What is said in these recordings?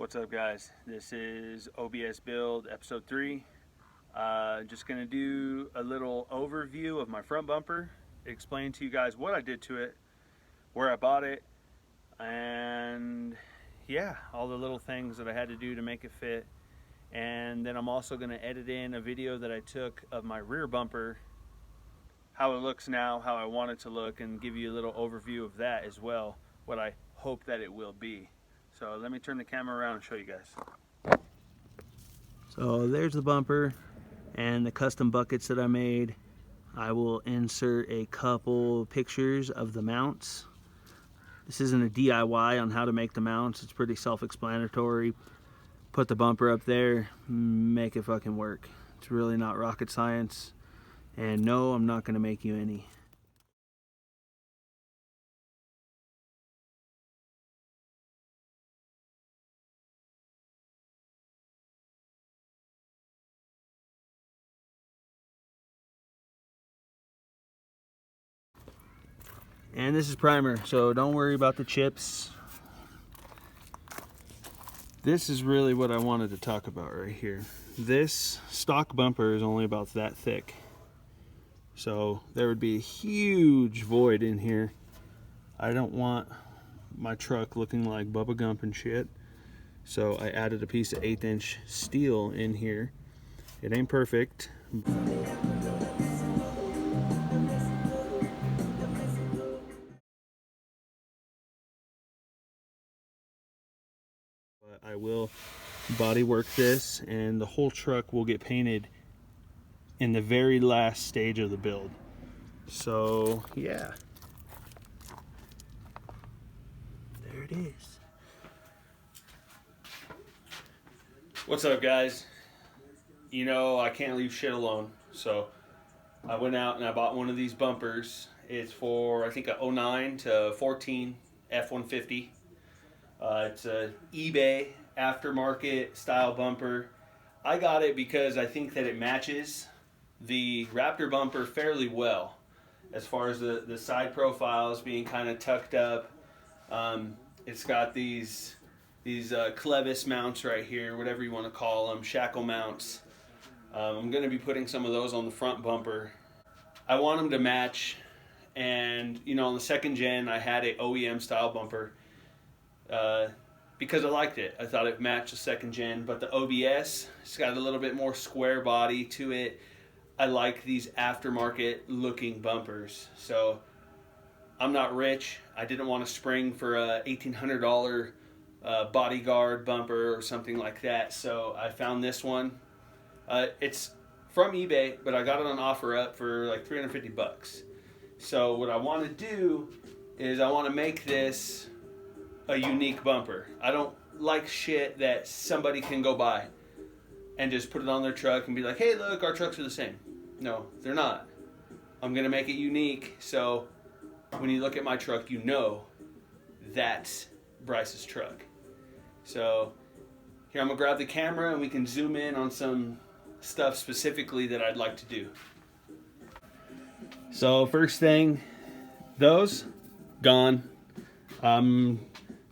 What's up, guys? This is OBS build episode 3. Just gonna do a little overview of my front bumper, explain to you guys what I did to it, where I bought it, and yeah, all the little things that I had to do to make it fit. And then I'm also gonna edit in a video that I took of my rear bumper, how it looks now, how I want it to look, and give you a little overview of that as well, what I hope that it will be. So let me turn the camera around and show you guys. So there's the bumper and the custom buckets that I made. I will insert a couple pictures of the mounts. This isn't a DIY on how to make the mounts. It's pretty self-explanatory. Put the bumper up there, make it fucking work. It's really not rocket science. And no, I'm not gonna make you any. And this is primer, so don't worry about the chips. This is really what I wanted to talk about right here. This stock bumper is only about that thick. So there would be a huge void in here. I don't want my truck looking like Bubba Gump and shit. So I added a piece of 1/8" steel in here. It ain't perfect. I will body work this, and the whole truck will get painted in the very last stage of the build. So yeah, there it is. What's up, guys? You know I can't leave shit alone, so I went out and I bought one of these bumpers. It's for I think a 09 to 14 F-150. It's a eBay aftermarket style bumper. I got it because I think that it matches the Raptor bumper fairly well, as far as the side profiles being kind of tucked up. It's got these clevis mounts right here, whatever you want to call them, shackle mounts. I'm going to be putting some of those on the front bumper. I want them to match, and you know, on the second gen I had a OEM style bumper. Because I liked it. I thought it matched the second gen, but the OBS, it's got a little bit more square body to it. I like these aftermarket looking bumpers. So I'm not rich. I didn't want to spring for a $1,800 bodyguard bumper or something like that. So I found this one. It's from eBay, but I got it on OfferUp for like 350 bucks. So what I want to do is I want to make this a unique bumper. I don't like shit that somebody can go buy and just put it on their truck and be like, hey, look, our trucks are the same. No, they're not. I'm gonna make it unique, so when you look at my truck, you know that's Bryce's truck. So here, I'm gonna grab the camera and we can zoom in on some stuff specifically that I'd like to do. So first thing, those gone.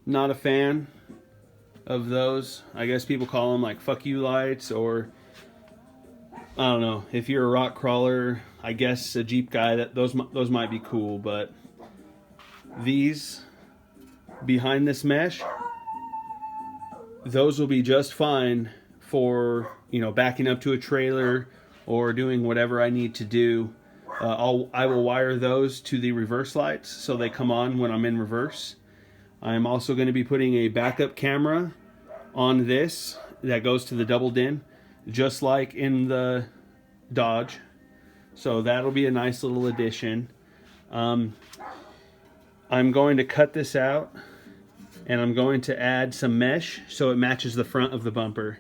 Not a fan of those. I guess people call them like fuck you lights, or I don't know. If you're a rock crawler, I guess a Jeep guy, that those might be cool, but these behind this mesh, those will be just fine for, you know, backing up to a trailer or doing whatever I need to do. I will wire those to the reverse lights so they come on when I'm in reverse. I'm also going to be putting a backup camera on this that goes to the double din, just like in the Dodge. So that'll be a nice little addition. I'm going to cut this out, and I'm going to add some mesh so it matches the front of the bumper.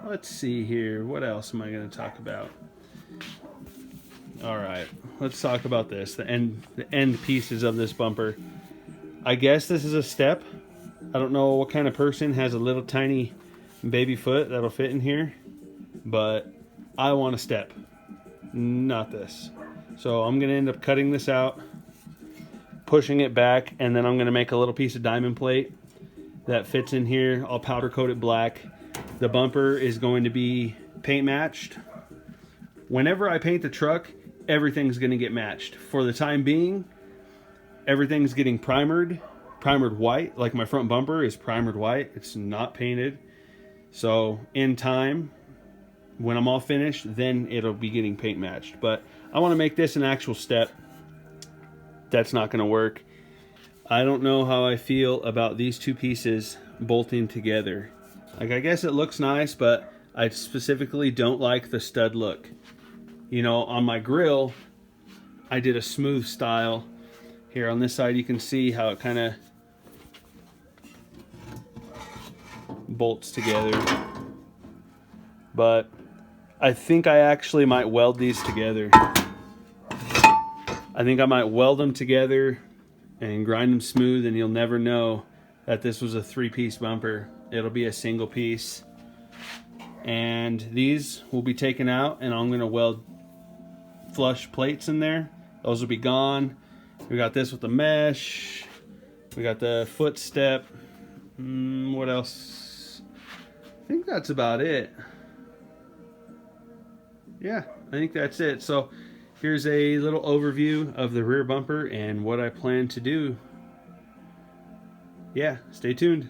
Let's see here. What else am I going to talk about? All right, let's talk about this. The end pieces of this bumper. I guess this is a step. I don't know what kind of person has a little tiny baby foot that'll fit in here, but I want a step, not this. So I'm gonna end up cutting this out, pushing it back, and then I'm gonna make a little piece of diamond plate that fits in here. I'll powder coat it black. The bumper is going to be paint matched. Whenever I paint the truck, everything's gonna get matched. For the time being, everything's getting primered white. Like my front bumper is primered white. It's not painted. So in time, when I'm all finished, then it'll be getting paint matched. But I want to make this an actual step. That's not going to work. I don't know how I feel about these two pieces bolting together. Like, I guess it looks nice, but I specifically don't like the stud look. You know, on my grill, I did a smooth style. Here on this side, you can see how it kind of bolts together. But I think I actually might weld these together. I think I might weld them together and grind them smooth, and you'll never know that this was a 3-piece bumper. It'll be a single piece. And these will be taken out, and I'm gonna weld flush plates in there. Those will be gone. We got this with the mesh. We got the footstep. What else? I think that's about it. Yeah, I think that's it. So here's a little overview of the rear bumper and what I plan to do. Yeah, stay tuned.